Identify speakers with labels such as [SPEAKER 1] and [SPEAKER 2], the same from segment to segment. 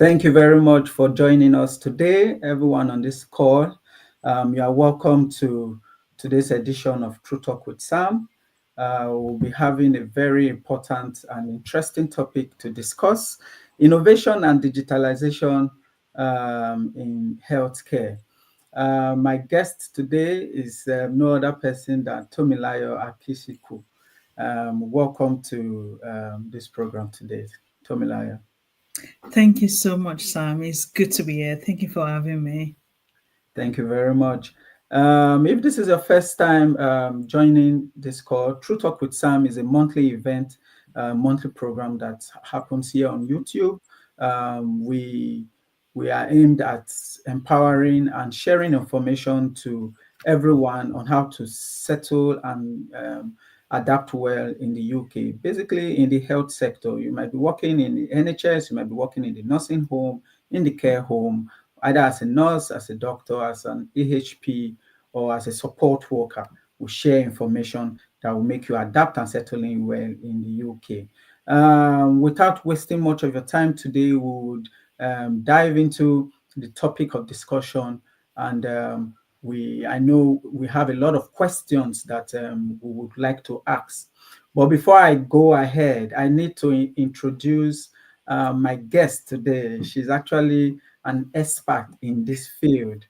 [SPEAKER 1] Thank you very much for joining us today, everyone on this call. You are welcome to today's edition of True Talk with Sam. We'll be having a very important and interesting topic to discuss: innovation and digitalization in healthcare. My guest today is no other person than Tomilayo Akinsiku. Welcome to this program today, Tomilayo.
[SPEAKER 2] Thank you so much, Sam. It's good to be here. Thank you for having me.
[SPEAKER 1] Thank you very much. If this is your first time joining this call, True Talk with Sam is a monthly event, monthly program that happens here on YouTube. We are aimed at empowering and sharing information to everyone on how to settle and adapt well in the UK. Basically, in the health sector, you might be working in the NHS, you might be working in the nursing home, in the care home, either as a nurse, as a doctor, as an EHP, or as a support worker. We share information that will make you adapt and settle in well in the UK. Without wasting much of your time today, we would dive into the topic of discussion, and I know we have a lot of questions that we would like to ask. But before I go ahead, I need to introduce my guest today. She's actually an expert in this field.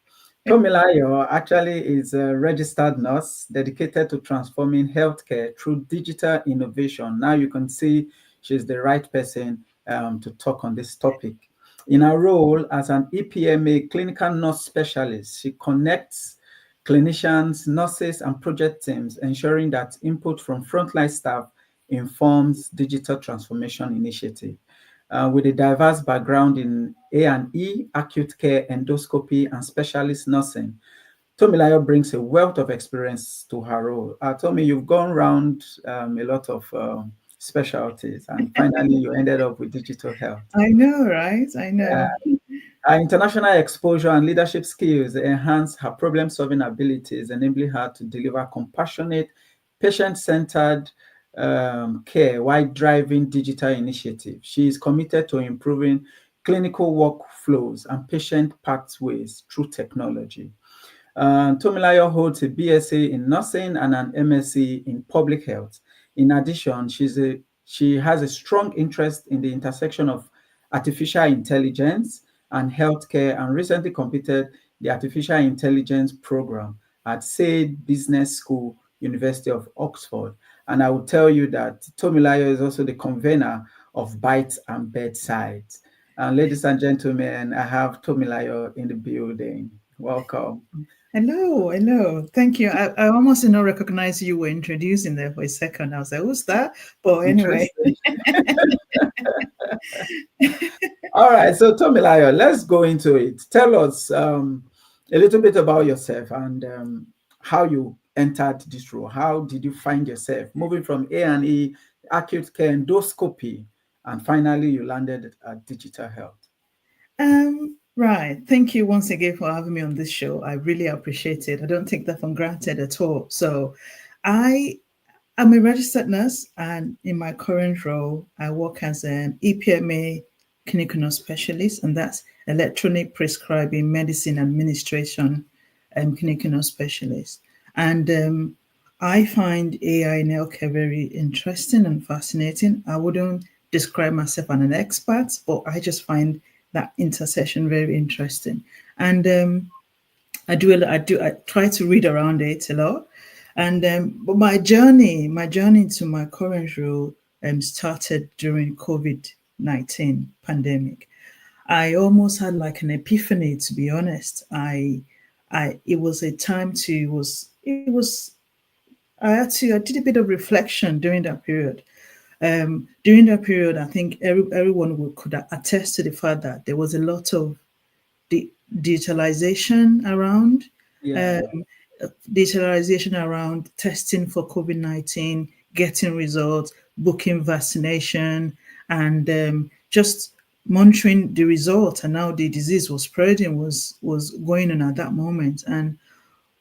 [SPEAKER 1] Tomilayo actually is a registered nurse dedicated to transforming healthcare through digital innovation. Now you can see she's the right person to talk on this topic. In her role as an EPMA clinical nurse specialist, she connects clinicians, nurses, and project teams, ensuring that input from frontline staff informs digital transformation initiative. With a diverse background in A&E, acute care, endoscopy, and specialist nursing, Tomilayo brings a wealth of experience to her role. Tomi, you've gone around a lot of specialties, and finally you ended up with digital health.
[SPEAKER 2] I know, right? I know.
[SPEAKER 1] Her international exposure and leadership skills enhance her problem-solving abilities, enabling her to deliver compassionate, patient-centered care while driving digital initiatives. She is committed to improving clinical workflows and patient pathways through technology. Tomilayo holds a BSc in nursing and an MSc in public health. In addition, she has a strong interest in the intersection of artificial intelligence and healthcare, and recently completed the artificial intelligence program at SAID Business School, University of Oxford. And I will tell you that Tomilayo is also the convener of Bites and Bedsides. And ladies and gentlemen, I have Tomilayo in the building. Welcome.
[SPEAKER 2] Hello. Thank you. I almost did not recognize you were introducing there for a second. I was like, who's that? But anyway.
[SPEAKER 1] All right. So Tomilayo, let's go into it. Tell us a little bit about yourself and how you entered this role. How did you find yourself moving from A&E, acute care, endoscopy, and finally you landed at digital health?
[SPEAKER 2] Right. Thank you once again for having me on this show. I really appreciate it. I don't take that for granted at all. So I'm a registered nurse, and in my current role, I work as an EPMA clinical nurse specialist, and that's electronic prescribing medicine administration clinical nurse specialist. And I find AI in healthcare very interesting and fascinating. I wouldn't describe myself as an expert, but I just find that intersection very interesting. And I try to read around it a lot. But my journey to my current role started during COVID-19 pandemic. I almost had like an epiphany, to be honest. It was a time to it was I did a bit of reflection during that period. During that period, I think everyone could attest to the fact that there was a lot of digitalization around.
[SPEAKER 1] Yeah.
[SPEAKER 2] Digitalization around testing for COVID-19, getting results, booking vaccination, and just monitoring the results and how the disease was spreading was going on at that moment. And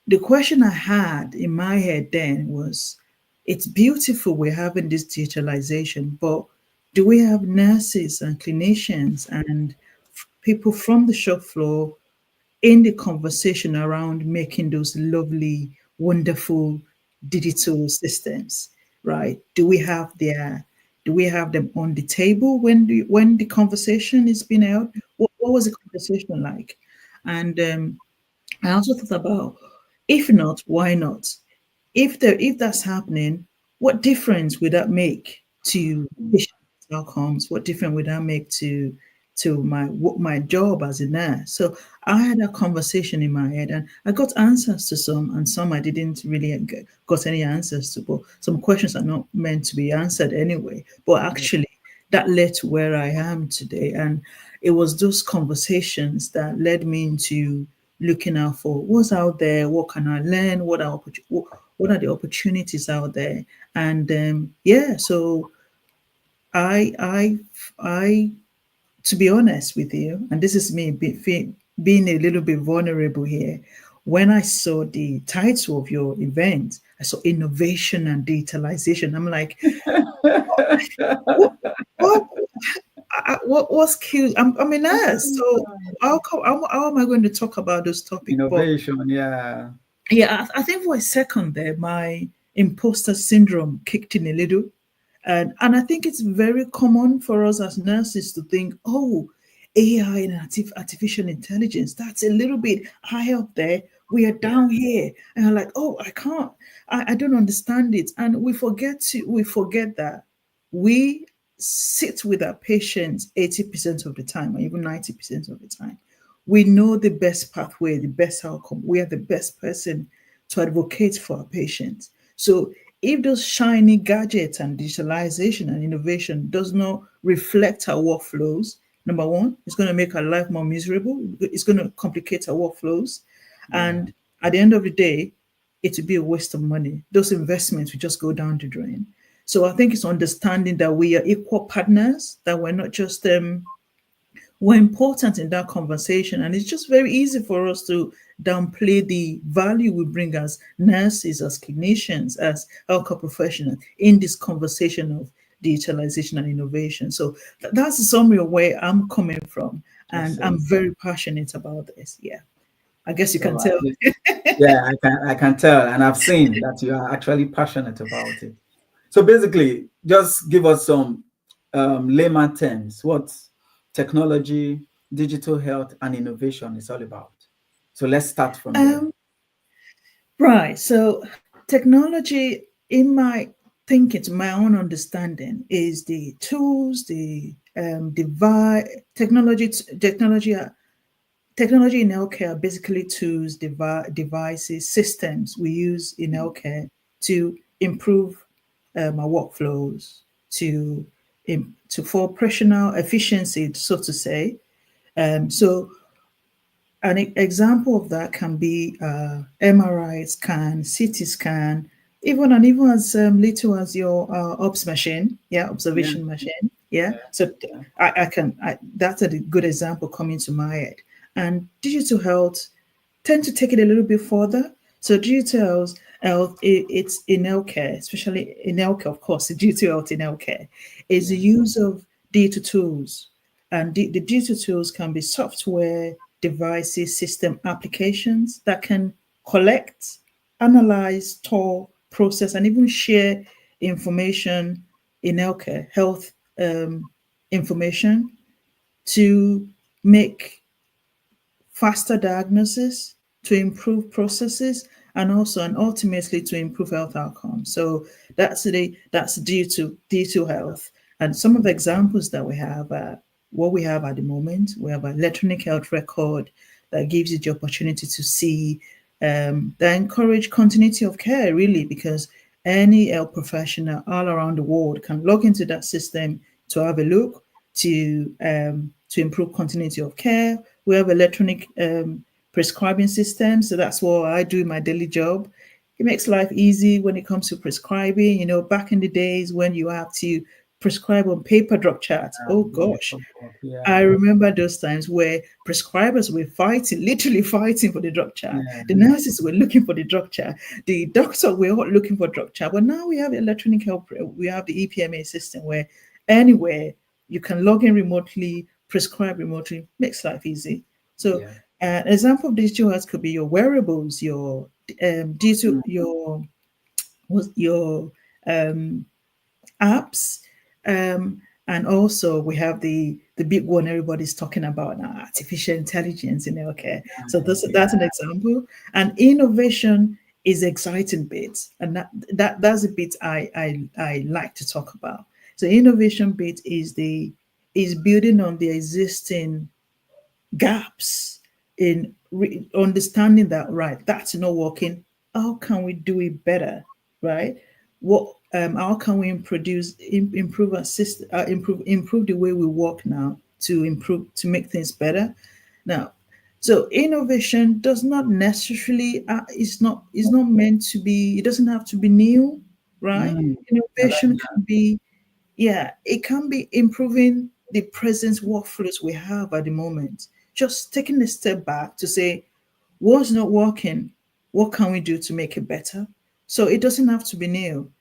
[SPEAKER 2] the question I had in my head then was, it's beautiful we're having this digitalization, but do we have nurses and clinicians and people from the shop floor in the conversation around making those lovely, wonderful digital systems, right? Do we have them on the table when the conversation is being held? What was the conversation like? And I also thought about, if not, why not? If that's happening, what difference would that make to patient outcomes? What difference would that make to my job as a nurse? So I had a conversation in my head, and I got answers to some, and some I didn't really got any answers to. But some questions are not meant to be answered anyway. But actually, that led to where I am today, and it was those conversations that led me into looking out for what's out there, what can I learn, what are the opportunities out there, and yeah. So I I I to be honest with you, and this is me being a little bit vulnerable here. When I saw the title of your event, I saw innovation and digitalization. I'm like, what? What? What's cute? I'm a nurse, so how am I going to talk about those topics? But
[SPEAKER 1] Innovation, yeah.
[SPEAKER 2] yeah, I think for a second there, my imposter syndrome kicked in a little. And I think it's very common for us as nurses to think, oh, AI and artificial intelligence, that's a little bit high up there. We are down here. And I'm like, oh, I can't, I don't understand it. And we forget that we sit with our patients 80% of the time, or even 90% of the time. We know the best pathway, the best outcome. We are the best person to advocate for our patients. So if those shiny gadgets and digitalization and innovation does not reflect our workflows, number one, it's going to make our life more miserable. It's going to complicate our workflows.
[SPEAKER 1] Yeah.
[SPEAKER 2] And at the end of the day, it will be a waste of money. Those investments will just go down the drain. So I think it's understanding that we are equal partners, that we're not just were important in that conversation. And it's just very easy for us to downplay the value we bring as nurses, as clinicians, as healthcare professionals in this conversation of digitalization and innovation. So that's a summary of where I'm coming from. And I'm
[SPEAKER 1] Awesome.
[SPEAKER 2] very passionate about this. Yeah. I guess you
[SPEAKER 1] So
[SPEAKER 2] can tell.
[SPEAKER 1] yeah, I can tell, and I've seen that you are actually passionate about it. So basically, just give us some layman terms what technology, digital health, and innovation is all about. So let's start from there.
[SPEAKER 2] Um, right. So technology, in my thinking, to my own understanding, is the tools, the device, technology in healthcare are basically tools, devices, systems we use in healthcare to improve our workflows, to for operational efficiency, so to say. So an example of that can be MRI scan, CT scan, even as little as your OBS machine, yeah,
[SPEAKER 1] Yeah,
[SPEAKER 2] observation machine, yeah.
[SPEAKER 1] yeah,
[SPEAKER 2] So
[SPEAKER 1] yeah,
[SPEAKER 2] that's a good example coming to my head. And digital health tend to take it a little bit further. So digital health, it's in healthcare, especially in healthcare, of course, the digital health in healthcare is the
[SPEAKER 1] yeah.
[SPEAKER 2] use of digital tools. And the digital tools can be software, devices, system applications that can collect, analyze, store, process, and even share information in healthcare, health information to make faster diagnosis, to improve processes, and also and ultimately to improve health outcomes. So that's due to health. And some of the examples that we have are what we have at the moment. We have an electronic health record that gives you the opportunity to see that encourage continuity of care, really, because any health professional all around the world can log into that system to have a look to improve continuity of care. We have electronic prescribing systems, so that's what I do in my daily job. It makes life easy when it comes to prescribing. You know, back in the days when you have to prescribe on paper drug charts, oh
[SPEAKER 1] Yeah,
[SPEAKER 2] gosh, I
[SPEAKER 1] yeah,
[SPEAKER 2] remember those times where prescribers were fighting, literally fighting for the drug chart.
[SPEAKER 1] yeah,
[SPEAKER 2] The nurses were looking for the drug chart. The doctor were all looking for drug chart. But now we have electronic health. We have the EPMA system where anywhere you can log in remotely, prescribe remotely, makes life easy. So,
[SPEAKER 1] Yeah.
[SPEAKER 2] an example of digital health could be your wearables, your digital,
[SPEAKER 1] Mm,
[SPEAKER 2] your um, apps, and also we have the big one everybody's talking about now, artificial intelligence in healthcare. So that's an
[SPEAKER 1] yeah.
[SPEAKER 2] example. And innovation is exciting bit, and that's a bit I like to talk about. So innovation bit is building on the existing gaps in understanding that, right, that's not working. How can we do it better, right? What how can we improve our system, improve the way we work now to improve, to make things better now. So innovation does not necessarily is not meant to be, it doesn't have to be new, right?
[SPEAKER 1] Mm, I like
[SPEAKER 2] Innovation
[SPEAKER 1] that.
[SPEAKER 2] can be, yeah, it can be improving the present workflows we have at the moment. Just taking a step back to say, what's not working? What can we do to make it better? So it doesn't have to be new.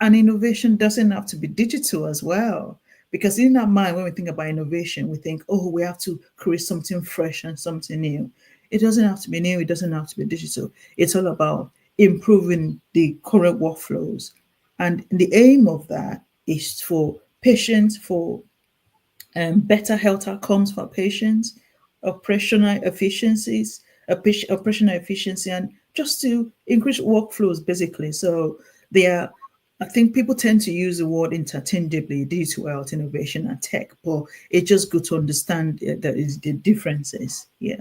[SPEAKER 2] And innovation doesn't have to be digital as well. Because in our mind, when we think about innovation, we think, oh, we have to create something fresh and something new. It doesn't have to be new, it doesn't have to be digital. It's all about improving the current workflows. And the aim of that is for patients, for better health outcomes for patients, operational efficiencies, operational efficiency, and just to increase workflows, basically. So they are, I think people tend to use the word interchangeably, digital health, innovation, and tech, but it's just good to understand that is the differences. Yeah.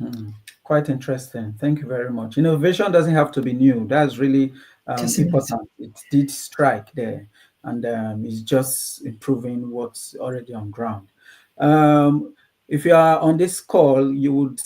[SPEAKER 1] Mm, quite interesting. Thank you very much. Innovation doesn't have to be new. That's really
[SPEAKER 2] Doesn't it?
[SPEAKER 1] important. It did strike there, and it's just improving what's already on ground. Um, if you are on this call, you would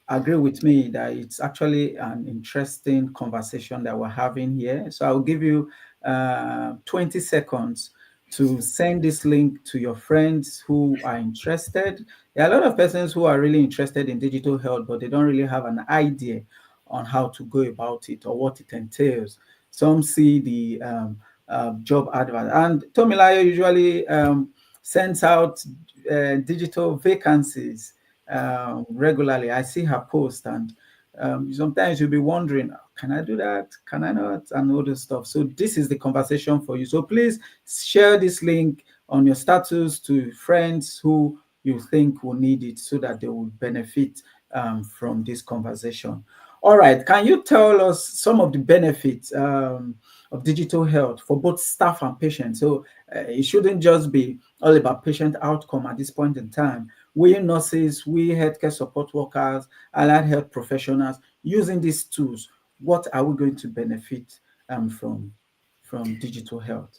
[SPEAKER 1] agree with me that it's actually an interesting conversation that we're having here. So I'll give you 20 seconds to send this link to your friends who are interested. There are a lot of persons who are really interested in digital health, but they don't really have an idea on how to go about it or what it entails. Some see the job advert, and Tomilayo usually sends out digital vacancies regularly. I see her post, and sometimes you'll be wondering, can I do that? Can I not? And all this stuff. So this is the conversation for you. So please share this link on your status to friends who you think will need it so that they will benefit from this conversation. All right, can you tell us some of the benefits of digital health for both staff and patients? So it shouldn't just be all about patient outcome at this point in time. We nurses, we healthcare support workers, allied health professionals using these tools, what are we going to benefit from digital health?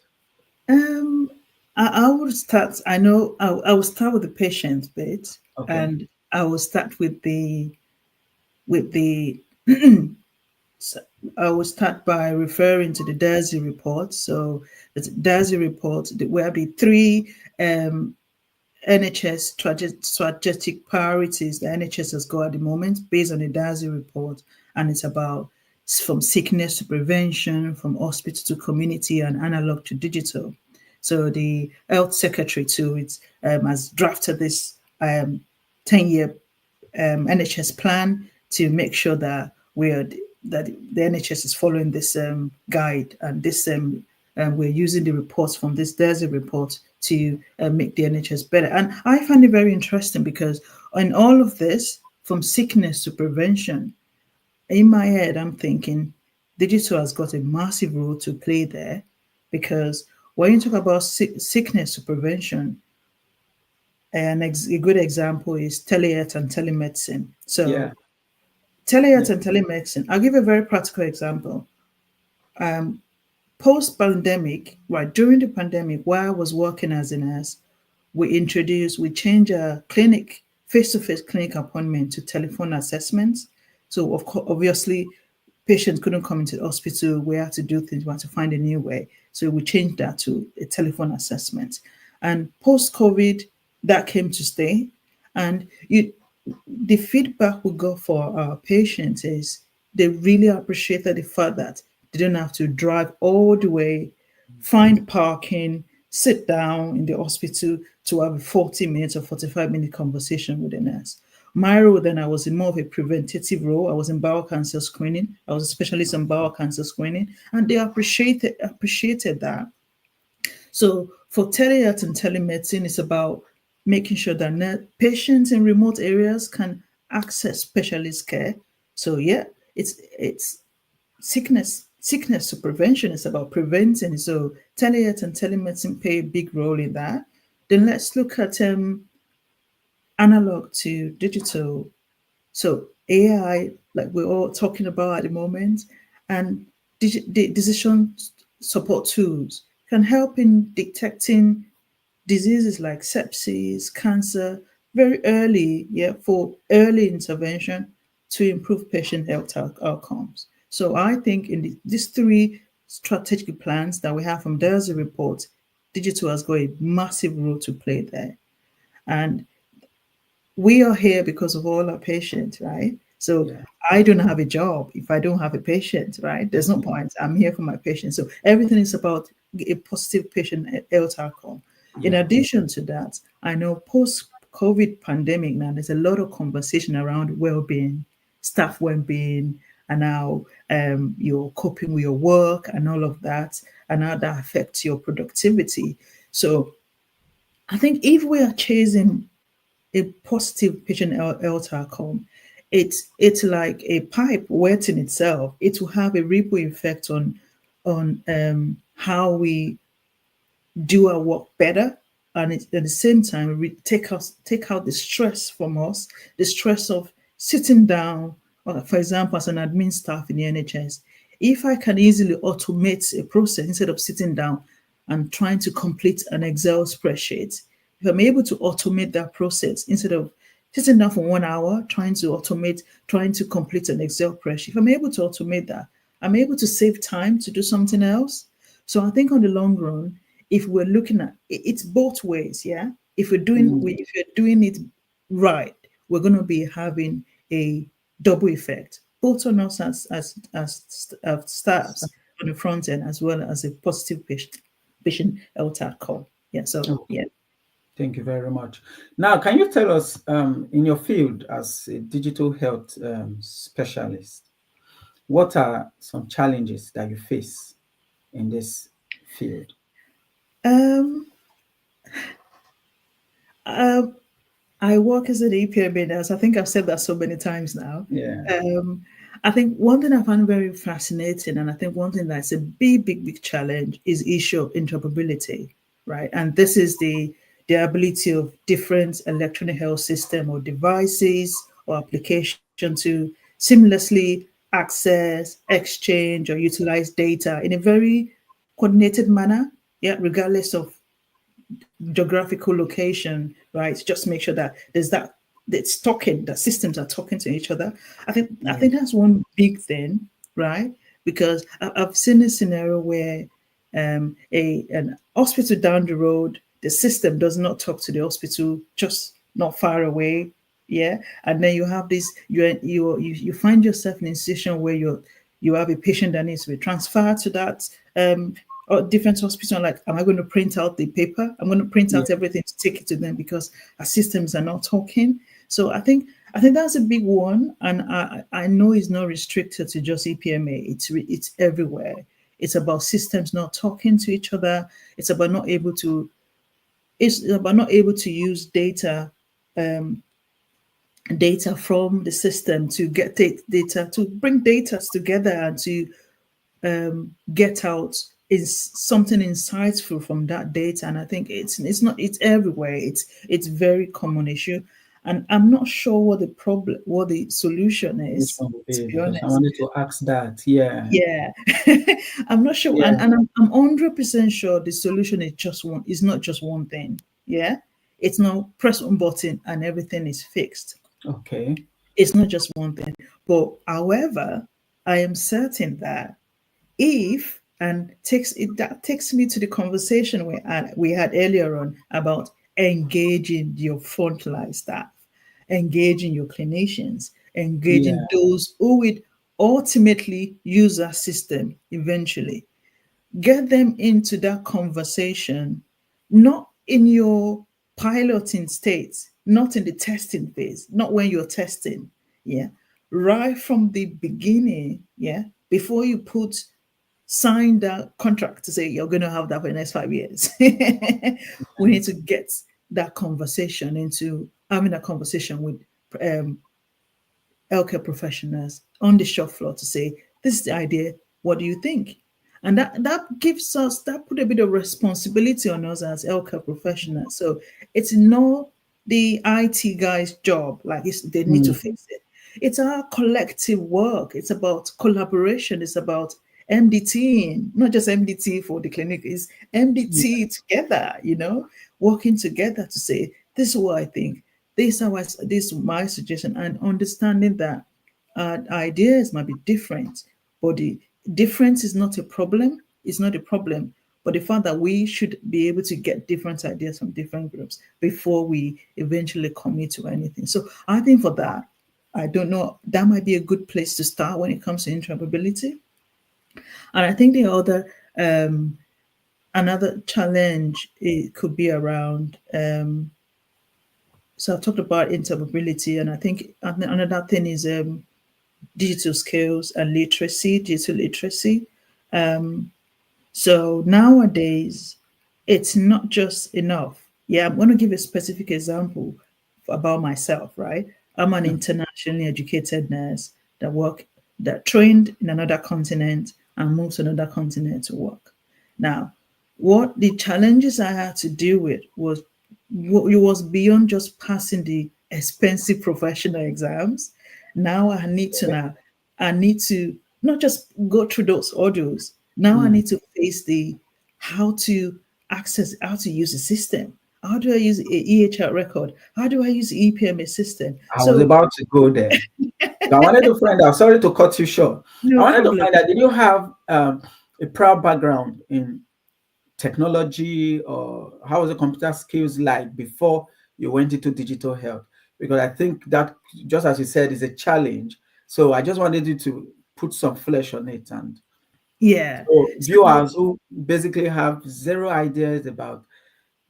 [SPEAKER 2] Um, I would start. I know I will start with the patient bit,
[SPEAKER 1] Okay.
[SPEAKER 2] and I will start with the So I will start by referring to the DASI report. So the DASI report, where the three NHS strategic priorities the NHS has got at the moment based on the DASI report. And it's about from sickness to prevention, from hospital to community, and analog to digital. So the health secretary too has drafted this 10-year NHS plan to make sure that that the NHS is following this guide, and this we're using the reports from this DESI report to make the NHS better. And I find it very interesting because in all of this, from sickness to prevention, in my head, I'm thinking digital has got a massive role to play there, because when you talk about sickness to prevention, a good example is telehealth and telemedicine.
[SPEAKER 1] Yeah.
[SPEAKER 2] So
[SPEAKER 1] Yeah.
[SPEAKER 2] telehealth and telemedicine, I'll give a very practical example. Post-pandemic, right, during the pandemic, while I was working as a nurse, we changed a clinic, face-to-face clinic appointment to telephone assessments. So of course, obviously, patients couldn't come into the hospital. We had to do things. We had to find a new way. So we changed that to a telephone assessment. And post-COVID, that came to stay. And the feedback we got for our patients is they really appreciated the fact that they don't have to drive all the way, find parking, sit down in the hospital to have a 40 minutes or 45-minute conversation with a nurse. My role then, I was in more of a preventative role. I was in bowel cancer screening. I was a specialist in bowel cancer screening, and they appreciated that. So for telehealth and telemedicine, it's about making sure that patients in remote areas can access specialist care. So yeah, it's sickness to prevention. It's about preventing. So telehealth and telemedicine play a big role in that. Then let's look at analog to digital. So AI, like we're all talking about at the moment, and decision support tools can help in detecting diseases like sepsis, cancer very early, yeah, for early intervention to improve patient health outcomes. So I think in these three strategic plans that we have from there's a report, digital has got a massive role to play there. And we are here because of all our patients, right? So
[SPEAKER 1] Yeah.
[SPEAKER 2] I don't have a job if I don't have a patient, right? There's no point. I'm here for my patient. So everything is about a positive patient health outcome. In
[SPEAKER 1] Yeah.
[SPEAKER 2] addition to that, I know post-COVID pandemic now, there's a lot of conversation around well-being, staff well-being, and how you're coping with your work and all of that, and how that affects your productivity. So I think if we are chasing a positive patient health outcome, it's like a pipe wetting itself. It will have a ripple effect on how we do our work better, and at the same time take out the stress from us, the stress of sitting down. Or for example, as an admin staff in the NHS, if I can easily automate a process instead of sitting down and trying to complete an Excel spreadsheet, if I'm able to automate that process instead of sitting down for 1 hour trying to complete an Excel spreadsheet, if I'm able to automate that, I'm able to save time to do something else. So I think on the long run, if we're looking at it's both ways, yeah. If you're doing it right, we're going to be having a double effect, both on us as staffs on the front end, as well as a positive patient health outcome. Yeah. So
[SPEAKER 1] Okay.
[SPEAKER 2] yeah.
[SPEAKER 1] Thank you very much. Now, can you tell us, in your field as a digital health specialist, what are some challenges that you face in this field?
[SPEAKER 2] Um. Uh, I work as an EPMA nurse. I think I've said that so many times now.
[SPEAKER 1] Yeah.
[SPEAKER 2] Um, I think one thing I find very fascinating, and I think one thing that's a big challenge is issue of interoperability, right? And this is the ability of different electronic health system or devices or application to seamlessly access, exchange, or utilize data in a very coordinated manner, yeah, regardless of geographical location, right? Just make sure that there's that it's talking, that systems are talking to each other. I think that's one big thing, right? Because I've seen a scenario where an hospital down the road, the system does not talk to the hospital just not far away. Yeah. And then you have this, you find yourself in a situation where you have a patient that needs to be transferred to that or different hospital. Like, am I going to print out the paper? I'm going to print
[SPEAKER 1] Yeah.
[SPEAKER 2] out everything to take it to them because our systems are not talking. So I think that's a big one, and I know it's not restricted to just EPMA. It's everywhere. It's about systems not talking to each other. It's about not able to. It's about not able to use um, data from the system to get data to bring data together and to get out is something insightful from that data. And I think it's everywhere. It's very common issue, and I'm not sure what the solution
[SPEAKER 1] Which
[SPEAKER 2] is,
[SPEAKER 1] one will
[SPEAKER 2] to
[SPEAKER 1] be?
[SPEAKER 2] be
[SPEAKER 1] Because I
[SPEAKER 2] honest.
[SPEAKER 1] wanted to ask that. Yeah.
[SPEAKER 2] Yeah. I'm not sure,
[SPEAKER 1] Yeah.
[SPEAKER 2] and I'm 100% sure the solution is just one. Is not just one thing. Yeah, it's not press one button and everything is fixed.
[SPEAKER 1] Okay.
[SPEAKER 2] It's not just one thing. But however, I am certain that if and takes it that takes me to the conversation we had earlier on about engaging your frontline staff, engaging your clinicians,
[SPEAKER 1] Yeah.
[SPEAKER 2] engaging those who would ultimately use our system eventually. Get them into that conversation not in your piloting state, not in the testing phase, not when you're testing, yeah, right from the beginning, yeah, before you sign that contract to say you're going to have that for the next 5 years. We need to get that conversation into having a conversation with um, healthcare professionals on the shop floor to say, this is the idea, what do you think? And that gives us, that put a bit of responsibility on us as healthcare professionals. So it's not the IT guy's job, like they need to
[SPEAKER 1] Mm.
[SPEAKER 2] fix it. It's our collective work. It's about collaboration. It's about MDT, not just MDT for the clinic, it's
[SPEAKER 1] Yeah.
[SPEAKER 2] MDT together, working together to say, this is what I think, this is my suggestion, and understanding that ideas might be different, but the difference is not a problem. It's not a problem, but the fact that we should be able to get different ideas from different groups before we eventually commit to anything. So I think for that, I don't know, that might be a good place to start when it comes to interoperability. And I think the other another challenge, it could be around so I've talked about interoperability, and I think another thing is digital skills and digital literacy. So nowadays, it's not just enough. Yeah, I'm going to give a specific example about myself, right? I'm an internationally educated nurse that trained in another continent and moved to another continent to work. Now, what the challenges I had to deal with it was beyond just passing the expensive professional exams. Now I need to not just go through those audios. Now I
[SPEAKER 1] Mm.
[SPEAKER 2] need to face the how to how to use the system. How do I use a EHR record? How do I use the EPMA system?
[SPEAKER 1] I was
[SPEAKER 2] So
[SPEAKER 1] about to go there. I wanted to find out, sorry to cut you short. I
[SPEAKER 2] no
[SPEAKER 1] wanted to
[SPEAKER 2] problem.
[SPEAKER 1] find out, did you have a prior background in technology, or how was the computer skills like before you went into digital health? Because I think that, just as you said, is a challenge. So I just wanted you to put some flesh on it. And
[SPEAKER 2] Yeah.
[SPEAKER 1] so
[SPEAKER 2] So
[SPEAKER 1] viewers who basically have zero ideas about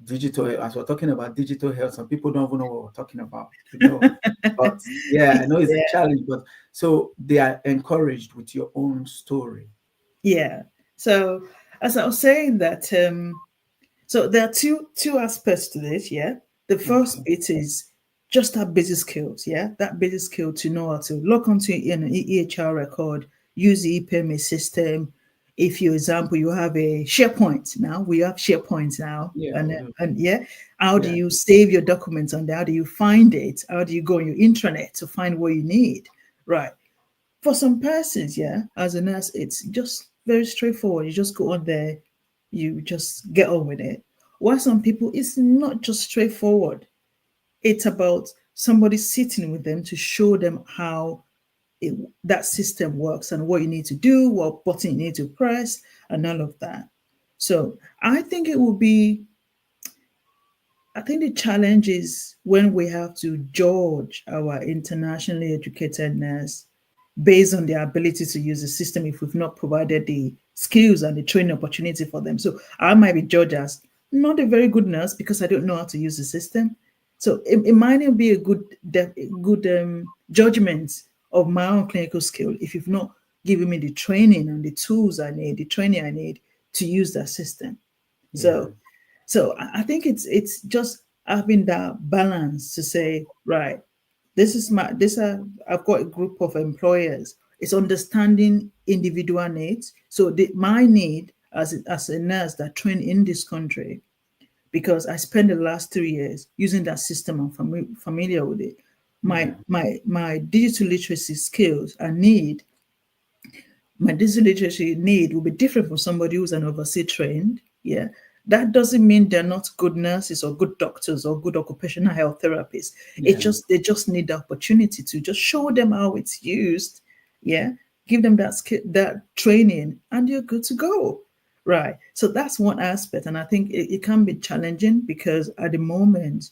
[SPEAKER 1] digital health, as we're talking about digital health, some people don't even know what we're talking about. But yeah, I know it's a
[SPEAKER 2] yeah,
[SPEAKER 1] challenge, but so they are encouraged with your own story.
[SPEAKER 2] yeah. So as I was saying that so there are two aspects to this, yeah. The first
[SPEAKER 1] Okay.
[SPEAKER 2] bit is just that basic skills, yeah. That basic skill to know how to log onto an EHR record, use the EPMA system. If, for example, you have a SharePoint now, we have SharePoint now,
[SPEAKER 1] Yeah,
[SPEAKER 2] and
[SPEAKER 1] we do.
[SPEAKER 2] yeah, how do
[SPEAKER 1] Yeah.
[SPEAKER 2] you save your documents on there? How do you find it? How do you go on your intranet to find what you need? Right. For some persons, yeah, as a nurse, it's just very straightforward. You just go on there, you just get on with it. While some people, it's not just straightforward. It's about somebody sitting with them to show them how that system works and what you need to do, what button you need to press, and all of that. So I think it will be, I think the challenge is when we have to judge our internationally educated nurse based on their ability to use the system if we've not provided the skills and the training opportunity for them. So I might be judged as not a very good nurse because I don't know how to use the system. So it might not be a good judgment of my own clinical skill if you've not given me the training and the tools I need, the training I need to use that system.
[SPEAKER 1] Yeah.
[SPEAKER 2] So I think it's just having that balance to say, right, this is my this I've got a group of employers. It's understanding individual needs. So my need as a nurse that trained in this country, because I spent the last 3 years using that system. I'm familiar with it.
[SPEAKER 1] Yeah.
[SPEAKER 2] My digital literacy skills and need my digital literacy need will be different from somebody who's an overseas trained. Yeah. That doesn't mean they're not good nurses or good doctors or good occupational health therapists. It's
[SPEAKER 1] Yeah.
[SPEAKER 2] just they just need the opportunity to just show them how it's used. Yeah. Give them that skill, that training, and you're good to go. Right. So that's one aspect. And I think it can be challenging because at the moment,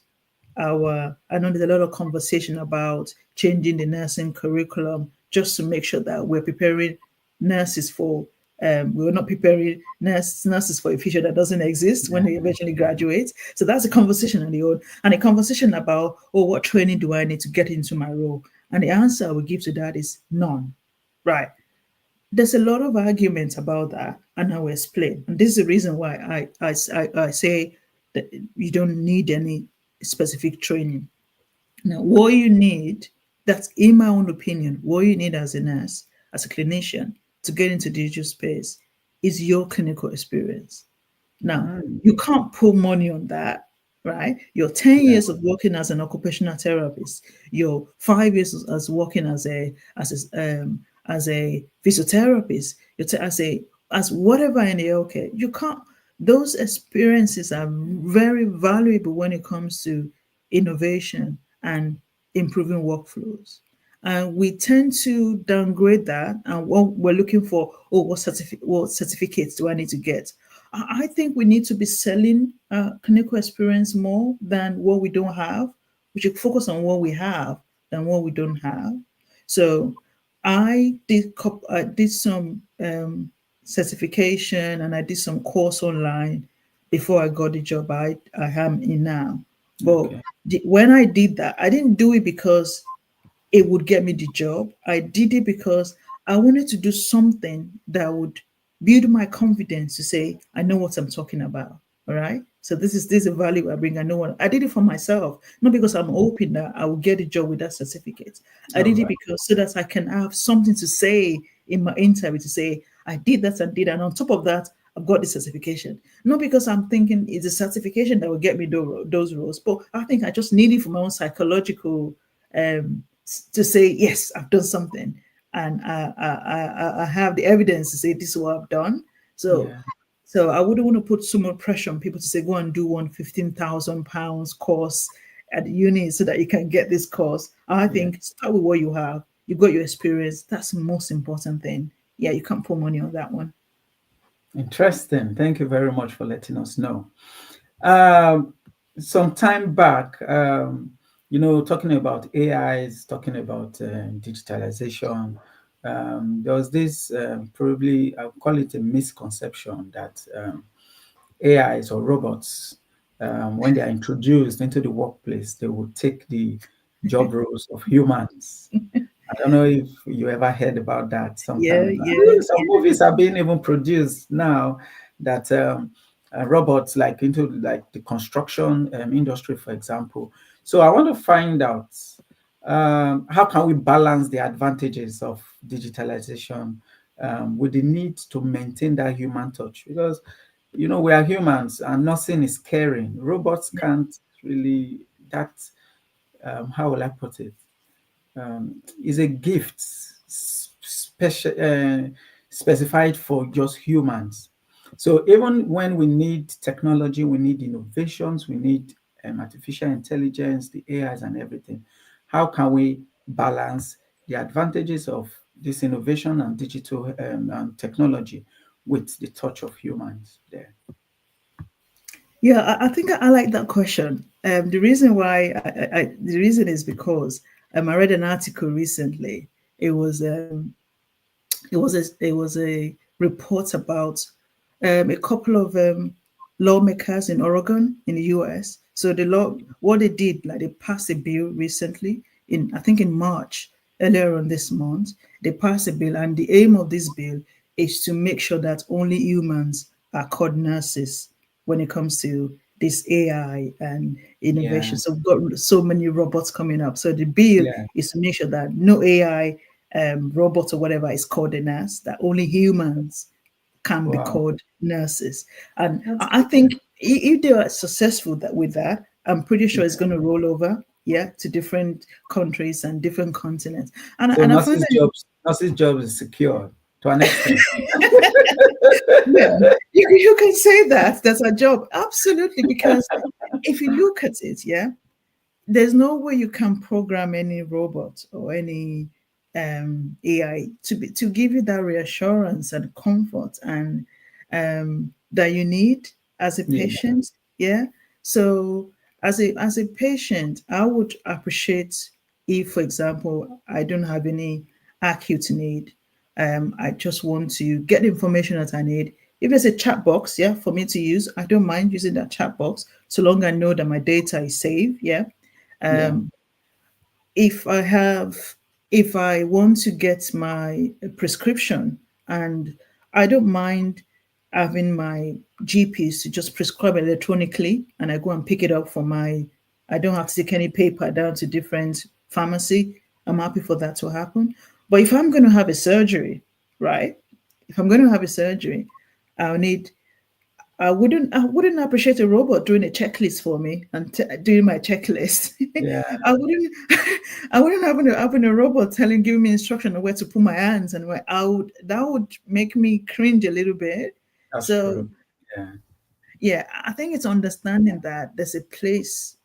[SPEAKER 2] I know there's a lot of conversation about changing the nursing curriculum just to make sure that we're preparing nurses for We were not preparing nurses for a future that doesn't exist when
[SPEAKER 1] Yeah.
[SPEAKER 2] they eventually graduate. So that's a conversation on the own, and a conversation about, oh, what training do I need to get into my role? And the answer I would give to that is none. Right. There's a lot of arguments about that, and I will explain. And this is the reason why I say that you don't need any specific training. Now, what you need, that's in my own opinion, what you need as a nurse, as a clinician, to get into digital space is your clinical experience. Now,
[SPEAKER 1] Mm,
[SPEAKER 2] you can't put money on that, right? Your 10
[SPEAKER 1] yeah.
[SPEAKER 2] years of working as an occupational therapist, your 5 years as working as a physiotherapist, as whatever in the healthcare, you can't. Those experiences are very valuable when it comes to innovation and improving workflows. And we tend to downgrade that. And what we're looking for, oh, what certificates do I need to get? I think we need to be selling clinical experience more than what we don't have. We should focus on what we have than what we don't have. So I did some certification, and I did some course online before I got the job I am in now. But
[SPEAKER 1] Okay.
[SPEAKER 2] when I did that, I didn't do it because it would get me the job. I did it because I wanted to do something that would build my confidence to say, I know what I'm talking about. All right. So this is a value I bring. I know what I did it for myself, not because I'm hoping that I will get a job with that certificate. I
[SPEAKER 1] All
[SPEAKER 2] did it
[SPEAKER 1] right.
[SPEAKER 2] because so that I can have something to say in my interview to say, I did that and did. And on top of that, I've got the certification. Not because I'm thinking it's a certification that will get me those roles, but I think I just need it for my own psychological to say, yes, I've done something, and I have the evidence to say this is what I've done. So,
[SPEAKER 1] Yeah.
[SPEAKER 2] so I wouldn't want to put so much pressure on people to say, go and do one £15,000 course at the uni so that you can get this course. I
[SPEAKER 1] Yeah.
[SPEAKER 2] think start with what you have. You've got your experience. That's the most important thing. Yeah, you can't put money on that one.
[SPEAKER 1] Interesting. Thank you very much for letting us know. Um, some time back, talking about AIs, talking about digitalization, there was this probably, I'll call it a misconception that AIs or robots, when they are introduced into the workplace, they will take the job roles of humans. I don't know if you ever heard about that.
[SPEAKER 2] Yeah,
[SPEAKER 1] Sometimes
[SPEAKER 2] yeah,
[SPEAKER 1] some movies are being even produced now that robots, like into like the construction industry, for example. So I want to find out how can we balance the advantages of digitalization with the need to maintain that human touch, because we are humans and nothing is caring. Robots can't really that. How will I put it? Is a gift specified for just humans. So even when we need technology, we need innovations, we need artificial intelligence, the AIs and everything. How can we balance the advantages of this innovation and digital and technology with the touch of humans there?
[SPEAKER 2] yeah. I think I like that question. The reason why the reason is because I read an article recently. It was it was a report about a couple of lawmakers in Oregon in the US. So the law, what they did, like they passed a bill recently in, I think in March, earlier on this month. They passed a bill, and the aim of this bill is to make sure that only humans are called nurses when it comes to this AI and
[SPEAKER 1] Yeah,
[SPEAKER 2] innovation. So we've got so many robots coming up. So the bill
[SPEAKER 1] yeah.
[SPEAKER 2] is to make sure that no AI robot or whatever is called a nurse, that only humans can be
[SPEAKER 1] Wow.
[SPEAKER 2] called nurses. And
[SPEAKER 1] That's
[SPEAKER 2] I think if they are successful with that, I'm pretty sure it's
[SPEAKER 1] yeah.
[SPEAKER 2] going to roll over, yeah, to different countries and different continents. And
[SPEAKER 1] So
[SPEAKER 2] and I find that
[SPEAKER 1] nurses' jobs is secure to an extent.
[SPEAKER 2] yeah, you can say that that's a job, absolutely, because if you look at it, yeah, there's no way you can program any robot or any AI to give you that reassurance and comfort and that you need as a
[SPEAKER 1] Yeah.
[SPEAKER 2] patient. Yeah. So as a patient, I would appreciate if, for example, I don't have any acute need. I just want to get the information that I need. If there's a chat box, yeah, for me to use, I don't mind using that chat box so long I know that my data is safe. Yeah.
[SPEAKER 1] Yeah.
[SPEAKER 2] If I have, if I want to get my prescription, and I don't mind having my GPs to just prescribe electronically and I go and pick it up for my, I don't have to take any paper down to different pharmacy. I'm happy for that to happen. But if I'm going to have a surgery, right? If I'm going to have a surgery, I'll need, I wouldn't appreciate a robot doing a checklist for me and doing my checklist.
[SPEAKER 1] Yeah.
[SPEAKER 2] I wouldn't I wouldn't having a robot giving me instruction on where to put my hands and where I would, that would make me cringe a little bit.
[SPEAKER 1] That's
[SPEAKER 2] So
[SPEAKER 1] true. Yeah.
[SPEAKER 2] yeah, I think it's understanding that there's a place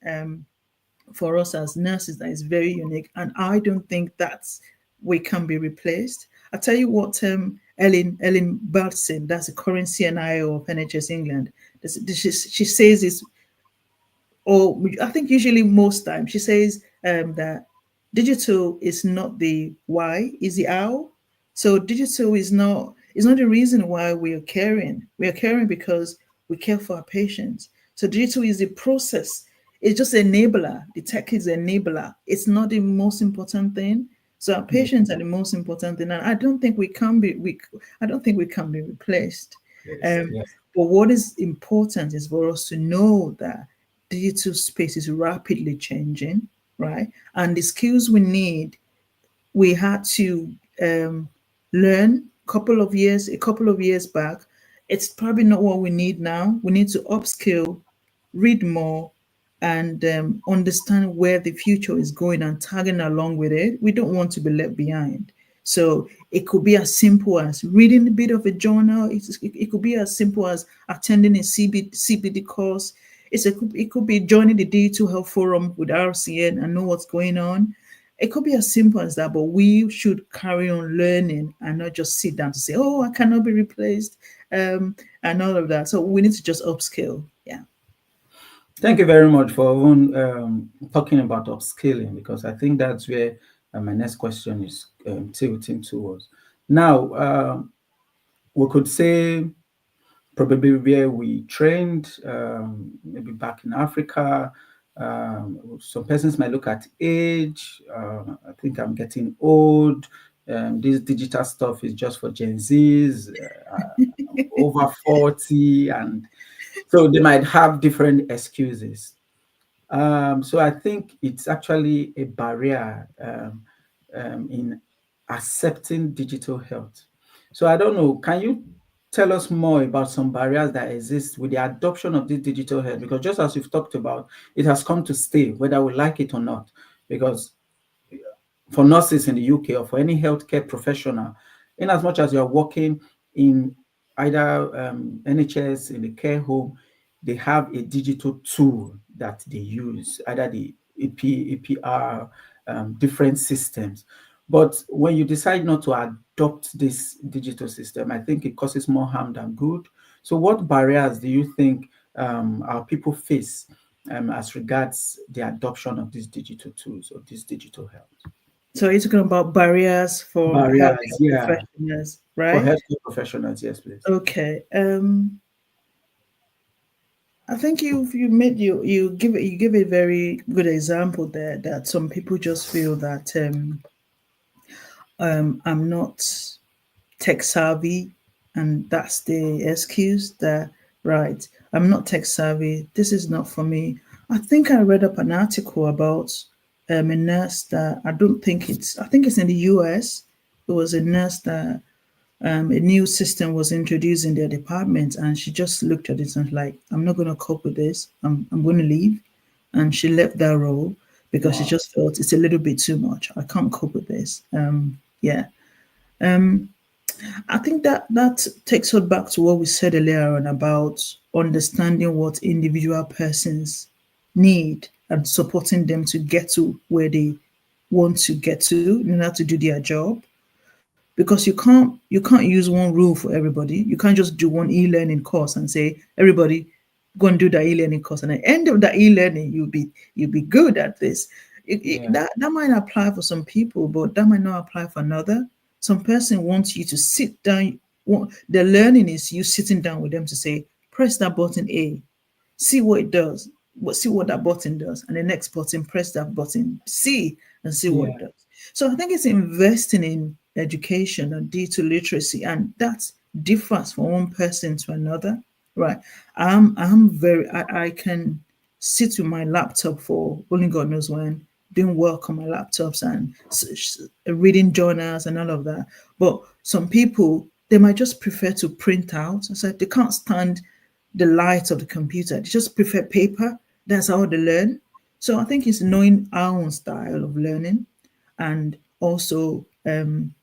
[SPEAKER 2] for us as nurses that is very unique, and I don't think that's we can be replaced. I tell you what, Ellen Bartson, that's the current CNIO of NHS England. She says is, or I think usually most times she says that digital is not the why, is the how. So digital is not the reason why we are caring. We are caring because we care for our patients. So digital is the process. It's just an enabler. The tech is an enabler. It's not the most important thing. So our
[SPEAKER 1] Yeah.
[SPEAKER 2] patients are the most important thing, and I don't think we can be. I don't think we can be replaced.
[SPEAKER 1] Yes.
[SPEAKER 2] Um,
[SPEAKER 1] Yes.
[SPEAKER 2] but what is important is for us to know that digital space is rapidly changing, right? And the skills we need, we had to learn a couple of years back. It's probably not what we need now. We need to upskill, read more, and understand where the future is going and tagging along with it. We don't want to be left behind. So it could be as simple as reading a bit of a journal. It could be as simple as attending a CBD course. It could be joining the Digital Health Forum with RCN and know what's going on. It could be as simple as that, but we should carry on learning and not just sit down to say, "Oh, I cannot be replaced," and all of that. So we need to just upskill. Yeah.
[SPEAKER 1] Thank you very much for even talking about upscaling, because I think that's where my next question is tilting towards. Now, we could say probably where we trained, maybe back in Africa. Some persons might look at age. I think I'm getting old. This digital stuff is just for Gen Zs, over 40, and so they might have different excuses. So I think it's actually a barrier in accepting digital health. So I don't know, can you tell us more about some barriers that exist with the adoption of this digital health? Because just as you've talked about, it has come to stay, whether we like it or not. Because for nurses in the UK or for any healthcare professional, in as much as you're working in either NHS, in the care home, they have a digital tool that they use, either the EPR, different systems. But when you decide not to adopt this digital system, I think it causes more harm than good. So what barriers do you think our people face as regards the adoption of these digital tools or this digital health?
[SPEAKER 2] So you're talking about barriers for
[SPEAKER 1] Barriers,
[SPEAKER 2] healthcare
[SPEAKER 1] yeah,
[SPEAKER 2] professionals,
[SPEAKER 1] for
[SPEAKER 2] right?
[SPEAKER 1] healthcare professionals, yes, please.
[SPEAKER 2] Okay. I think you give a very good example there that some people just feel that I'm not tech savvy, and that's the excuse that, right, I'm not tech savvy, this is not for me. I think I read up an article about a nurse that I think it's in the US. It was a nurse that a new system was introduced in their department, and she just looked at it and was like, I'm not going to cope with this. I'm going to leave. And she left that role because she
[SPEAKER 1] Wow.
[SPEAKER 2] just felt it's a little bit too much. I can't cope with this. Yeah. Um, I think that takes us back to what we said earlier on about understanding what individual persons need and supporting them to get to where they want to get to in order to do their job. Because you can't use one rule for everybody. You can't just do one e-learning course and say everybody go and do the e-learning course, and at the end of the e-learning you'll be good at this.
[SPEAKER 1] Yeah.
[SPEAKER 2] That might apply for some people, but that might not apply for another. Some person wants you to sit down. The learning is you sitting down with them to say, press that button A, see what it does, see what that button does, and the next button, press that button C and see what it
[SPEAKER 1] Yeah.
[SPEAKER 2] does. So I think it's investing in education and digital literacy, and that differs from one person to another, right? I'm very I can sit with my laptop for only God knows when, doing work on my laptops and reading journals and all of that. But some people, they might just prefer to print out. So they can't stand the light of the computer. They just prefer paper. That's how they learn. So I think it's knowing our own style of learning, and also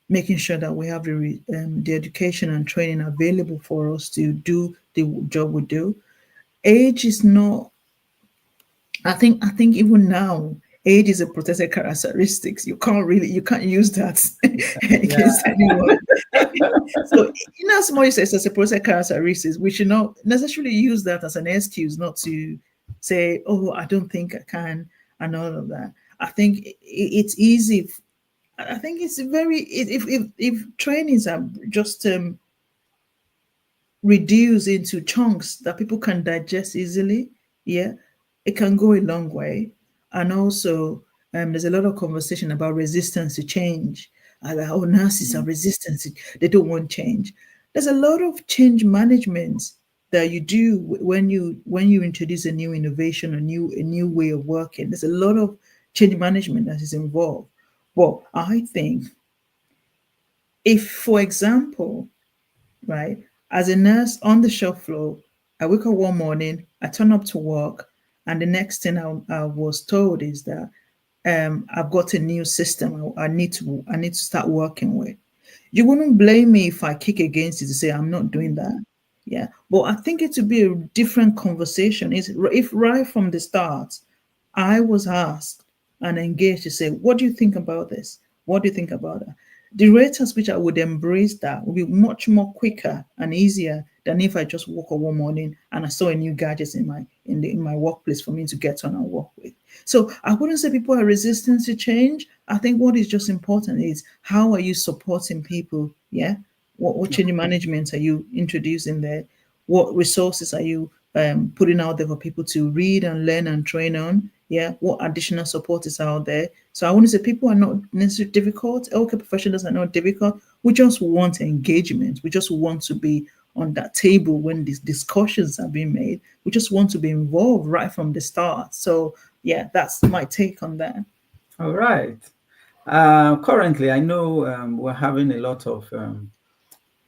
[SPEAKER 2] making sure that we have the education and training available for us to do the job we do. Age is not. I think even now, age is a protected characteristics. You can't use that
[SPEAKER 1] Yeah.
[SPEAKER 2] against anyone. So in as much as it's a protected characteristics, we should not necessarily use that as an excuse not to say, "Oh, I don't think I can," and all of that. I think it's easy. I think it's very if trainings are just reduced into chunks that people can digest easily, yeah, it can go a long way. And also, there's a lot of conversation about resistance to change. Like, oh, nurses are resistant; they don't want change. There's a lot of change management that you do when you introduce a new innovation, a new way of working. There's a lot of change management that is involved. But I think if, for example, right? As a nurse on the shop floor, I wake up one morning, I turn up to work, and the next thing I was told is that I've got a new system I need to start working with. You wouldn't blame me if I kick against it to say I'm not doing that. Yeah. But I think it would be a different conversation. Is if right from the start I was asked and engaged to say, what do you think about this? What do you think about that? The rate at which I would embrace that would be much more quicker and easier than if I just woke up one morning and I saw a new gadget in my workplace for me to get on and work with. So I wouldn't say people are resistant to change. I think what is just important is how are you supporting people? Yeah. What change management are you introducing there? What resources are you putting out there for people to read and learn and train on? Yeah, what additional support is out there? So I want to say people are not necessarily difficult. Healthcare professionals are not difficult. We just want engagement. We just want to be on that table when these discussions are being made. We just want to be involved right from the start. So yeah, that's my take on that.
[SPEAKER 1] All right. Currently, I know we're having a lot of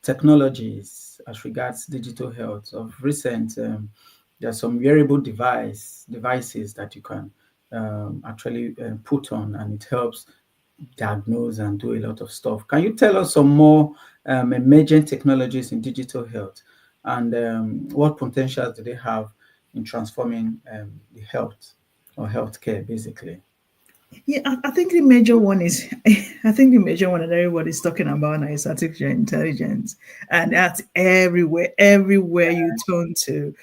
[SPEAKER 1] technologies as regards digital health. Of recent, there are some wearable devices that you can actually put on, and it helps diagnose and do a lot of stuff. Can you tell us some more emerging technologies in digital health, and what potentials do they have in transforming the health or healthcare, basically?
[SPEAKER 2] Yeah, I think the major one is, I think the major one that everybody's talking about now is artificial intelligence, and that's everywhere you turn to.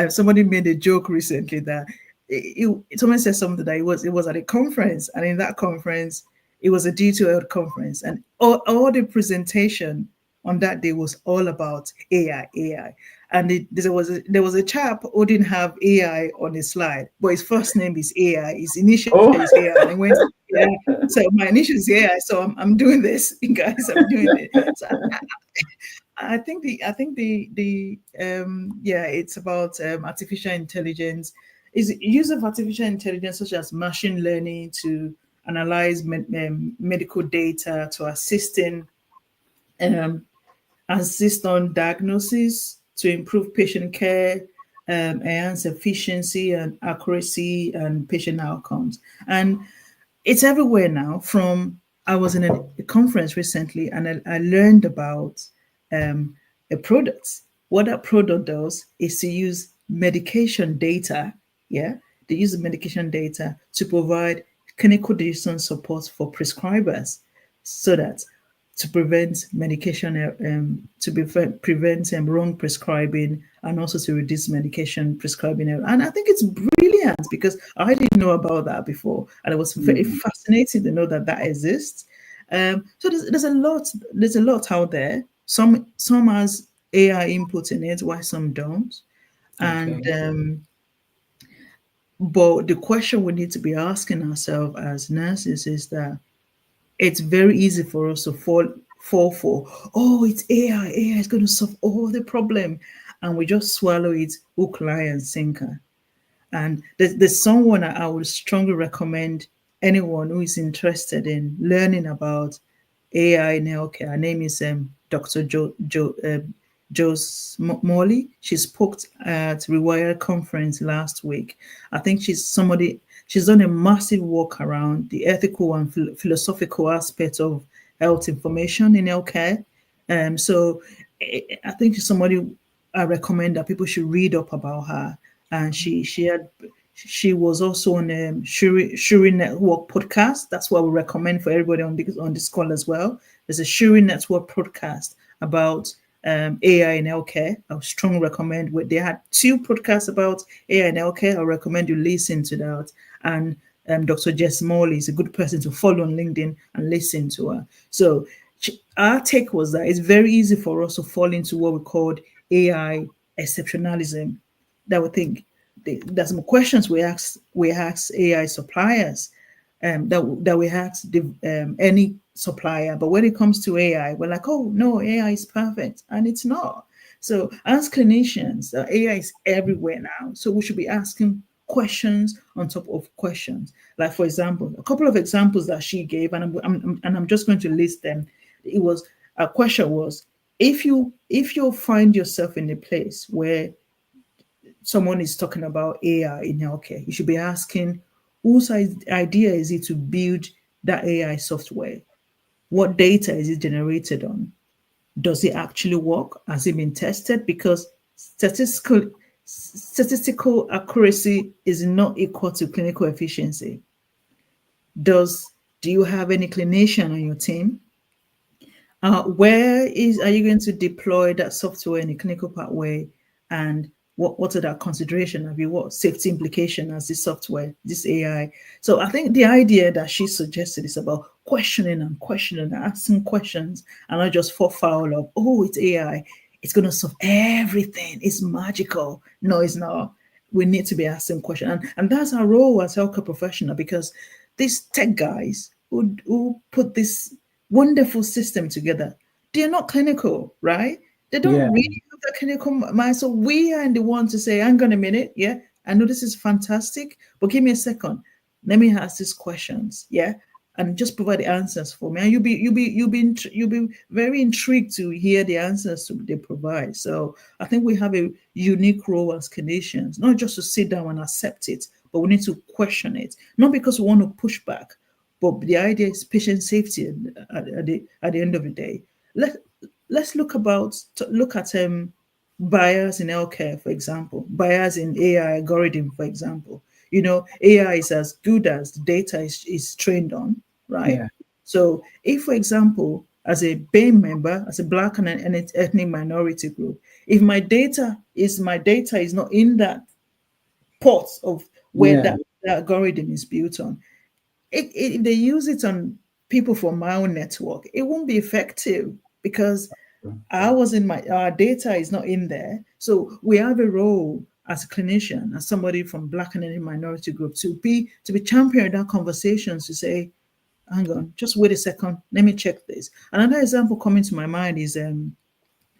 [SPEAKER 2] Somebody made a joke recently that someone said something that it was at a conference, and in that conference, it was a digital health conference, and all the presentation on that day was all about AI, AI. And there was a chap who didn't have AI on his slide, but his first name is AI. His initial
[SPEAKER 1] Oh,
[SPEAKER 2] is AI, and he went, yeah. So my initial is AI. So I'm doing this, guys. I'm doing it. So I think the yeah, it's about artificial intelligence. Is use of artificial intelligence such as machine learning to analyze medical data to um, assist on diagnosis to improve patient care, enhance efficiency and accuracy and patient outcomes. And it's everywhere now. From I was in a conference recently and I learned about a product. What that product does is to use medication data. Yeah, they use the medication data to provide clinical decision support for prescribers, so that to prevent medication, to prevent wrong prescribing, and also to reduce medication prescribing error. And I think it's brilliant because I didn't know about that before, and it was very fascinating to know that that exists. So there's a lot out there. Some has AI input in it, while some don't. And
[SPEAKER 1] Okay.
[SPEAKER 2] but the question we need to be asking ourselves as nurses is that it's very easy for us to fall for, oh, it's AI is going to solve all the problem, and we just swallow it hook, line, and sinker. And there's someone I would strongly recommend anyone who is interested in learning about AI in healthcare. Her name is Dr. Joe Morley. She spoke at Rewire conference last week. I think she's done a massive work around the ethical and philosophical aspects of health information in healthcare. So I think she's somebody I recommend that people should read up about her. And she was also on Shuri Network podcast. That's what we recommend for everybody on this call as well. There's a Shuri Network podcast about AI in healthcare. I would strongly recommend. They had two podcasts about AI in healthcare. I recommend you listen to that. And Dr. Jess Morley is a good person to follow on LinkedIn and listen to her. So our take was that it's very easy for us to fall into what we called AI exceptionalism. That we think there's some questions we ask AI suppliers, that we ask any supplier, but when it comes to AI, we're like, oh no, AI is perfect, and it's not. So as clinicians, AI is everywhere now, so we should be asking questions on top of questions. Like for example, a couple of examples that she gave, and I'm just going to list them. It was a question was, if you find yourself in a place where someone is talking about AI in healthcare, you should be asking, whose idea is it to build that AI software? What data is it generated on? Does it actually work? Has it been tested? Because statistical accuracy is not equal to clinical efficiency. Do you have any clinician on your team? Where are you going to deploy that software in a clinical pathway, and what are that consideration? Have you what safety implication as this software, this AI? So I think the idea that she suggested is about questioning and questioning and asking questions, and not just fall foul of, oh, it's AI, it's going to solve everything, it's magical. No, it's not. We need to be asking questions, and that's our role as healthcare professional, because these tech guys who put this wonderful system together, they're not clinical, right? They don't
[SPEAKER 1] Yeah.
[SPEAKER 2] really have that clinical mind. So we are the ones to say, hang on a minute, yeah, I know this is fantastic, but give me a second. Let me ask these questions, yeah, and just provide the answers for me. And you'll be very intrigued to hear the answers they provide. So I think we have a unique role as clinicians, not just to sit down and accept it, but we need to question it, not because we want to push back, but the idea is patient safety at the end of the day. Let let's look at bias in healthcare, for example, bias in AI algorithm, for example. AI is as good as the data is trained on, right?
[SPEAKER 1] Yeah.
[SPEAKER 2] So if, for example, as a BAME member, as a Black and an ethnic minority group, if my data is not in that pot of where
[SPEAKER 1] Yeah.
[SPEAKER 2] that algorithm is built on, if they use it on people from my own network, it won't be effective because our data is not in there. So we have a role as a clinician, as somebody from Black and any minority group, to be championing that conversations, to say, hang on, just wait a second, let me check this. Another example coming to my mind is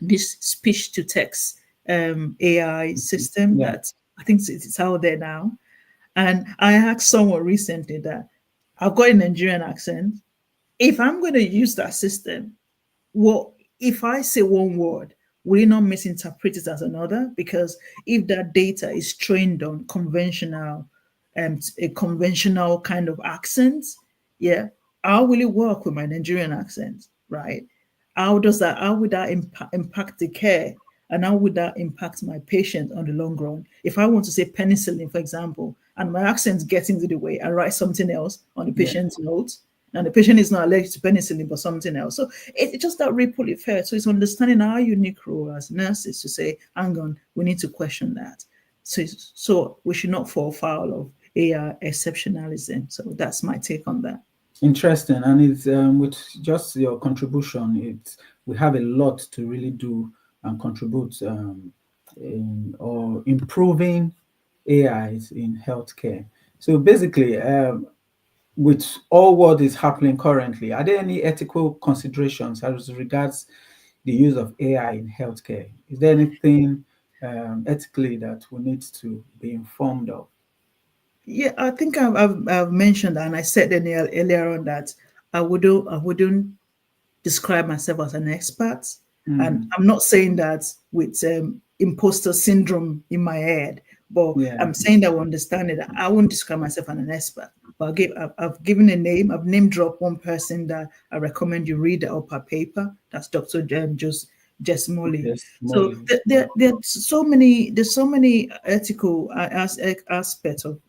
[SPEAKER 2] this speech to text AI system
[SPEAKER 1] Yeah.
[SPEAKER 2] that I think it's out there now. And I asked someone recently that I've got a Nigerian accent. If I'm going to use that system, well, if I say one word, will it not misinterpret it as another? Because if that data is trained on a conventional kind of accent, yeah, how will it work with my Nigerian accent, right? How would that impact the care? And how would that impact my patient on the long run? If I want to say penicillin, for example, and my accent gets into the way, I write something else on the
[SPEAKER 1] Yeah.
[SPEAKER 2] patient's notes, and the patient is not allergic to penicillin but something else. So it's just that ripple effect. So it's understanding our unique role as nurses to say, hang on, we need to question that. So we should not fall foul of AI exceptionalism. So that's my take on that.
[SPEAKER 1] Interesting, and it's with just your contribution, it's we have a lot to really do and contribute in or improving AIs in healthcare. So basically, with all what is happening currently, are there any ethical considerations as regards the use of AI in healthcare? Is there anything ethically that we need to be informed of?
[SPEAKER 2] Yeah, I think I've mentioned that, and I said earlier on that I wouldn't describe myself as an expert. And
[SPEAKER 1] Mm,
[SPEAKER 2] I'm not saying that with imposter syndrome in my head, but
[SPEAKER 1] yeah.
[SPEAKER 2] I'm saying that we understand it. I wouldn't describe myself as an expert. But I've given a name, I've name dropped one person that I recommend you read the upper paper. That's Dr. Jess Molly.
[SPEAKER 1] Yes,
[SPEAKER 2] So
[SPEAKER 1] Molly.
[SPEAKER 2] there's so many ethical aspects of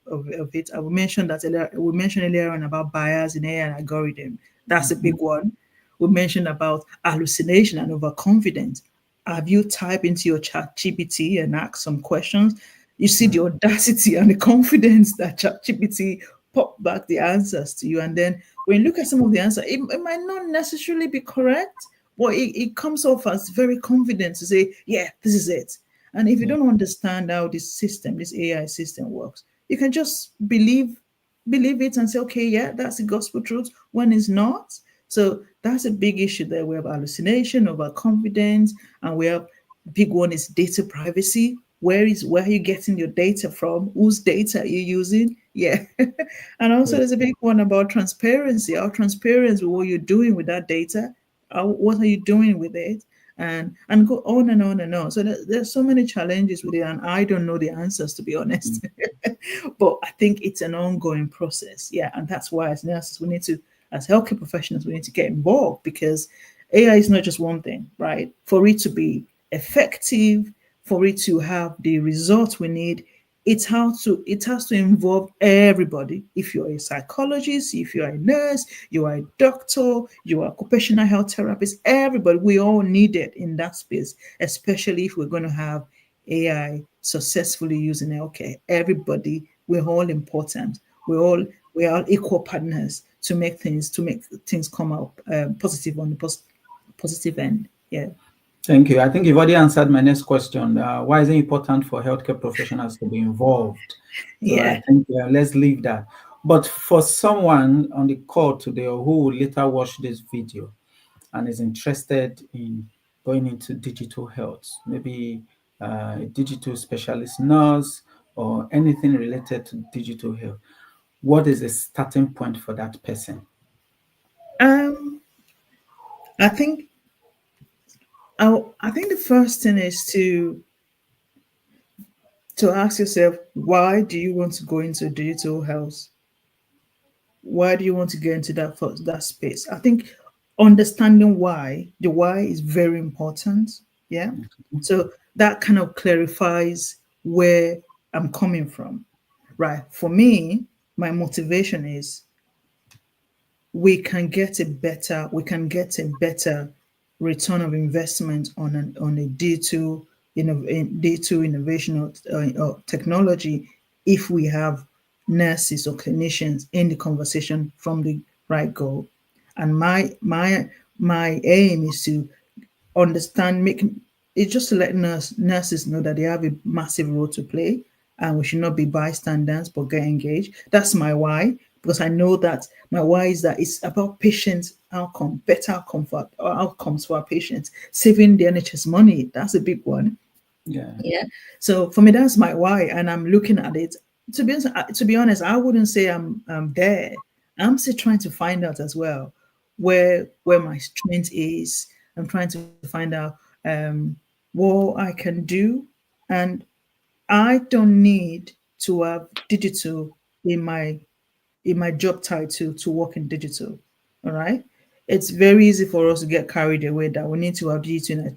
[SPEAKER 2] it. I will mention that earlier. We mentioned earlier on about bias in AI and algorithm. That's a big
[SPEAKER 1] Mhm.
[SPEAKER 2] one. We mentioned about hallucination and overconfidence. Have you typed into your chat GPT and asked some questions? You see the
[SPEAKER 1] Mm,
[SPEAKER 2] audacity and the confidence that chat GPT pop back the answers to you. And then when you look at some of the answers, it might not necessarily be correct, but it comes off as very confident to say, yeah, this is it. And if you
[SPEAKER 1] yeah.
[SPEAKER 2] don't understand how this system, this AI system works, you can just believe it and say, okay, yeah, that's the gospel truth when it's not. So that's a big issue there. We have hallucination, overconfidence, and we have big one is data privacy. Where are you getting your data from? Whose data are you using? Yeah. And also
[SPEAKER 1] Yeah.
[SPEAKER 2] there's a big one about transparency. How transparent with what you're doing with that data? What are you doing with it? And go on and on and on. So there's so many challenges with it, and I don't know the answers to be
[SPEAKER 1] Mm,
[SPEAKER 2] honest. But I think it's an ongoing process. Yeah, and that's why as nurses we need to, as healthcare professionals, we need to get involved because AI is not just one thing, right? For it to be effective, for it to have the results we need, it has to involve everybody. If you're a psychologist, if you're a nurse, you are a doctor, you are occupational health therapist, everybody, we all need it in that space, especially if we're going to have AI successfully using healthcare. Everybody, we're all important. We're all equal partners to make things come out positive on the positive end. Yeah.
[SPEAKER 1] thank you. I think you've already answered my next question. Why is it important for healthcare professionals to be involved? So I
[SPEAKER 2] Yeah.
[SPEAKER 1] think let's leave that. But for someone on the call today or who will later watch this video and is interested in going into digital health, maybe a digital specialist nurse or anything related to digital health, what is the starting point for that person?
[SPEAKER 2] Um, I think I think the first thing is to ask yourself, why do you want to go into digital health? Why do you want to get into that space? I think understanding why, the why is very important. Yeah. So that kind of clarifies where I'm coming from. Right. For me, my motivation is we can get a better return of investment on a D2 innovation or technology if we have nurses or clinicians in the conversation from the right goal. And my aim is to understand, make it's just to let nurses know that they have a massive role to play and we should not be bystanders but get engaged. That's my why, because I know that my why is that it's about patient outcome, better outcome for outcomes for our patients, saving the NHS money. That's a big one.
[SPEAKER 1] Yeah.
[SPEAKER 2] Yeah. So for me, that's my why, and I'm looking at it. To be honest, I wouldn't say I'm there. I'm still trying to find out as well where my strength is. I'm trying to find out what I can do, and I don't need to have digital in my job title to work in digital. All right. It's very easy for us to get carried away that we need to have digital in a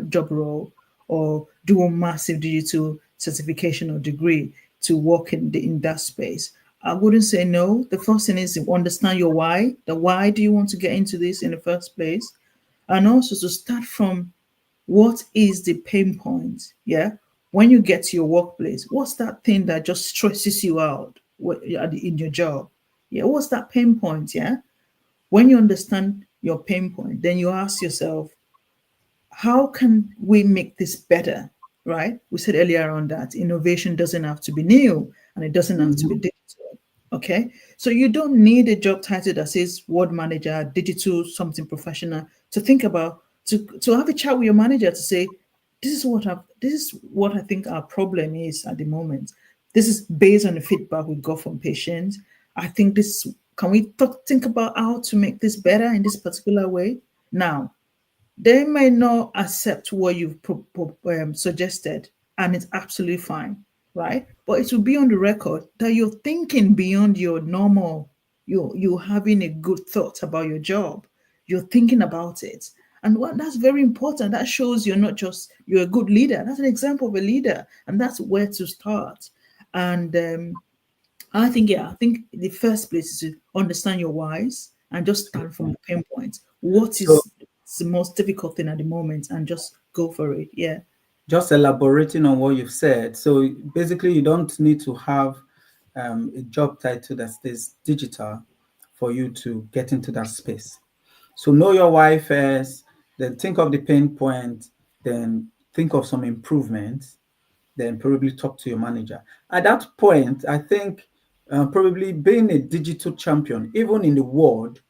[SPEAKER 2] job role or do a massive digital certification or degree to work in that space. I wouldn't say no. The first thing is to understand your why. The why do you want to get into this in the first place? And also to start from what is the pain point? Yeah. When you get to your workplace, what's that thing that just stresses you out in your job? Yeah. What's that pain point? Yeah. When you understand your pain point, then you ask yourself, how can we make this better? Right? We said earlier on that innovation doesn't have to be new and it doesn't have to be
[SPEAKER 1] Mhm.
[SPEAKER 2] digital. Okay. So you don't need a job title that says word manager, digital, something professional to think about, to have a chat with your manager to say, this is what I think our problem is at the moment. This is based on the feedback we got from patients. I think this, can we think about how to make this better in this particular way? Now, they may not accept what you've suggested, and it's absolutely fine, right? But it will be on the record that you're thinking beyond your normal, you're having a good thought about your job. You're thinking about it. And what that's very important. That shows you're not just you're a good leader. That's an example of a leader, and that's where to start. And I think the first place is to understand your whys and just start from the pain points. What
[SPEAKER 1] So
[SPEAKER 2] is the most difficult thing at the moment, and just go for it. Yeah,
[SPEAKER 1] just elaborating on what you've said. So basically, you don't need to have a job title that says digital for you to get into that space. So know your why first, then think of the pain point, then think of some improvements, then probably talk to your manager. At that point, I think probably being a digital champion, even in the world,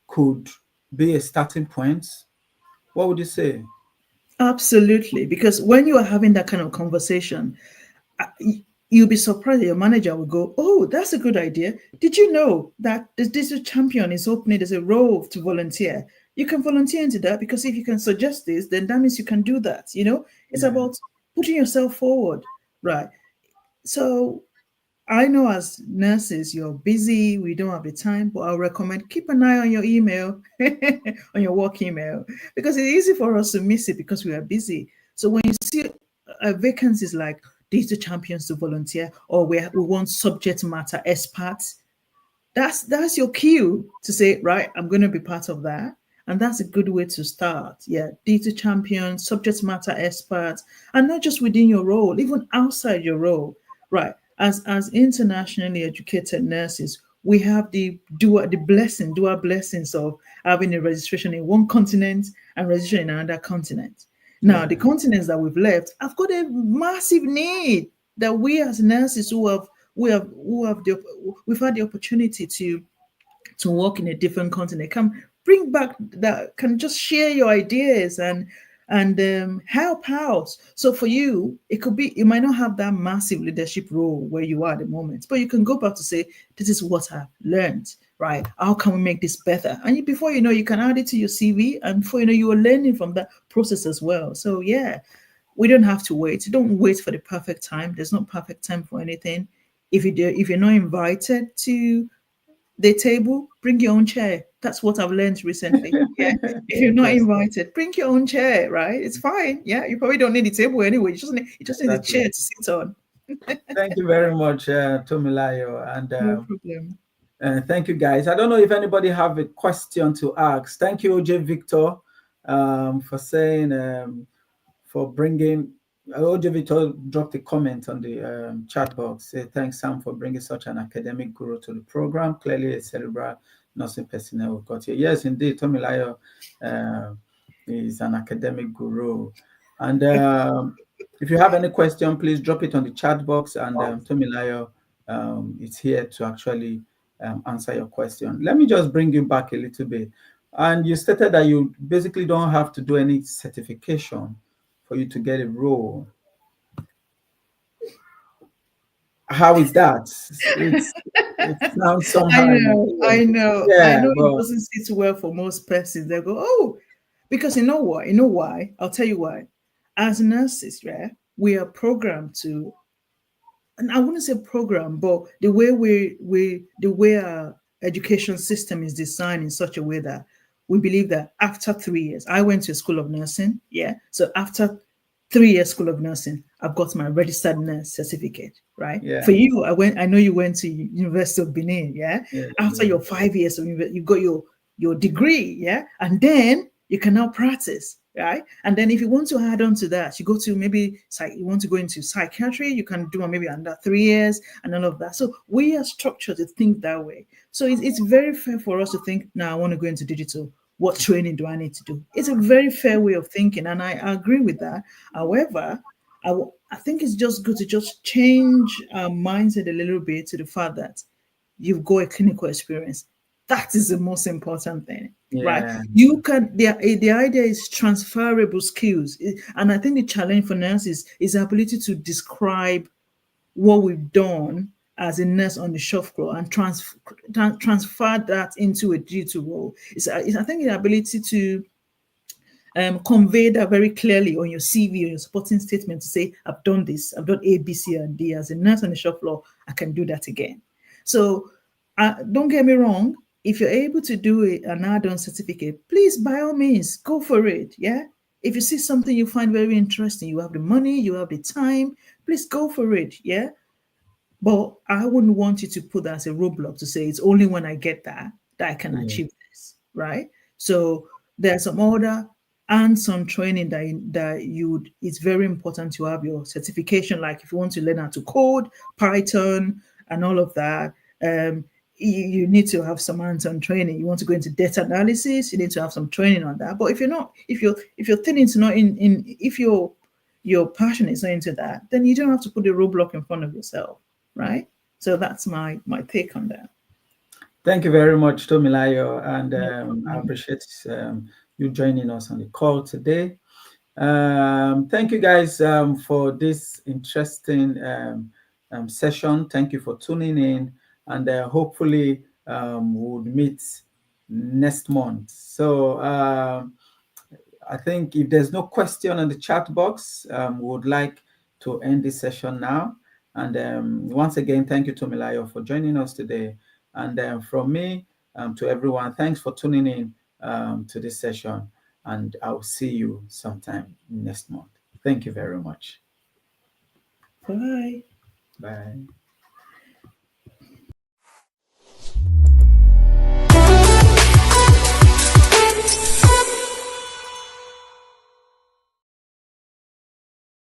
[SPEAKER 1] could be a starting point. What would you say?
[SPEAKER 2] absolutely. Because when you are having that kind of conversation, you'll be surprised that your manager will go, "Oh, that's a good idea. Did you know that the digital champion is opening? There's a role to volunteer. You can volunteer into that because if you can suggest this, then that means you can do that. It's
[SPEAKER 1] Yeah.
[SPEAKER 2] about putting yourself forward, right? So I know as nurses, you're busy, we don't have the time, but I'll recommend keep an eye on your email, on your work email, because it's easy for us to miss it because we are busy. So when you see vacancies like digital champions to volunteer, or we want subject matter experts, that's your cue to say, right, I'm going to be part of that. And that's a good way to start. Yeah, data champion, subject matter experts, and not just within your role, even outside your role. Right. As internationally educated nurses, we have dual blessings of having a registration in one continent and registration in another continent. Now, the
[SPEAKER 1] Yeah.
[SPEAKER 2] continents that we've left have got a massive need that we as nurses we've had the opportunity to work in a different continent can bring back, that can just share your ideas and help out. So for you, it could be, you might not have that massive leadership role where you are at the moment, but you can go back to say, this is what I've learned, right? How can we make this better? And before you know, you can add it to your CV, and before you know, you are learning from that process as well. So yeah, we don't have to wait. Don't wait for the perfect time. There's no perfect time for anything. If you're not invited to the table, bring your own chair. That's what I've learned recently. Yeah. If you're not
[SPEAKER 1] Interesting.
[SPEAKER 2] invited, bring your own chair, right? It's fine. Yeah. You probably don't need a table anyway. You just need a
[SPEAKER 1] Exactly.
[SPEAKER 2] chair to sit on.
[SPEAKER 1] Thank you very much, Tomilayo, and
[SPEAKER 2] No problem.
[SPEAKER 1] thank you, guys. I don't know if anybody have a question to ask. Thank you, OJ Victor, for saying for bringing. OJ Victor dropped a comment on the chat box. Say thanks, Sam, for bringing such an academic guru to the program. Clearly, a cerebral nursing personnel we've got here. Yes, indeed, Tomilayo is an academic guru, and if you have any question, please drop it on the chat box, and Tomilayo is here to actually answer your question. Let me just bring you back a little bit. And you stated that you basically don't have to do any certification for you to get a role. How is that? It sounds
[SPEAKER 2] I
[SPEAKER 1] somehow
[SPEAKER 2] know,
[SPEAKER 1] ambiguous.
[SPEAKER 2] I know, I
[SPEAKER 1] Yeah,
[SPEAKER 2] know it
[SPEAKER 1] but
[SPEAKER 2] doesn't sit well for most persons. They go, oh, because you know what? You know why? I'll tell you why. As nurses, yeah, we are programmed to, and I wouldn't say program, but the way the way our education system is designed in such a way that we believe that after 3 years, I went to a school of nursing, yeah. So after 3 years school of nursing, I've got my registered nurse certificate, right?
[SPEAKER 1] yeah,
[SPEAKER 2] For you, I know you went to University of Benin, yeah.
[SPEAKER 1] yeah,
[SPEAKER 2] After
[SPEAKER 1] yeah.
[SPEAKER 2] your 5 years, you got your degree, yeah, and then you can now practice. right? And then if you want to add on to that, you go to maybe you want to go into psychiatry, you can do maybe under 3 years and all of that. So we are structured to think that way. So it's very fair for us to think, now I want to go into digital. What training do I need to do? It's a very fair way of thinking, and I agree with that. However, I think it's just good to just change our mindset a little bit to the fact that you've got a clinical experience. That is the most important thing, right?
[SPEAKER 1] Yeah.
[SPEAKER 2] You can the idea is transferable skills, and I think the challenge for nurses is the ability to describe what we've done as a nurse on the shop floor and transfer that into a digital role. It's I think the ability to convey that very clearly on your CV or your supporting statement to say, I've done this, I've done A, B, C, and D. As a nurse on the shop floor, I can do that again. So don't get me wrong. If you're able to do an add-on certificate, please, by all means, go for it. Yeah. If you see something you find very interesting, you have the money, you have the time, please go for it. Yeah. But I wouldn't want you to put that as a roadblock to say it's only when I get that I can
[SPEAKER 1] Yeah.
[SPEAKER 2] achieve this, right? So there's some other hands-on training that you would. It's very important to have your certification. Like if you want to learn how to code, Python, and all of that, you need to have some hands-on training. You want to go into data analysis, you need to have some training on that. But if you're not, if you're thinking to not if your passion is not into that, then you don't have to put a roadblock in front of yourself, right? So that's my take on that.
[SPEAKER 1] Thank you very much, Tomilayo, and
[SPEAKER 2] No
[SPEAKER 1] I
[SPEAKER 2] problem.
[SPEAKER 1] appreciate you joining us on the call today. Thank you guys for this interesting session. Thank you for tuning in, and hopefully we'll meet next month. So I think if there's no question in the chat box, we would like to end this session now. And once again, thank you, Tomilayo, for joining us today. And from me to everyone, thanks for tuning in to this session. And I'll see you sometime next month. Thank you very much.
[SPEAKER 2] Bye.
[SPEAKER 1] Bye.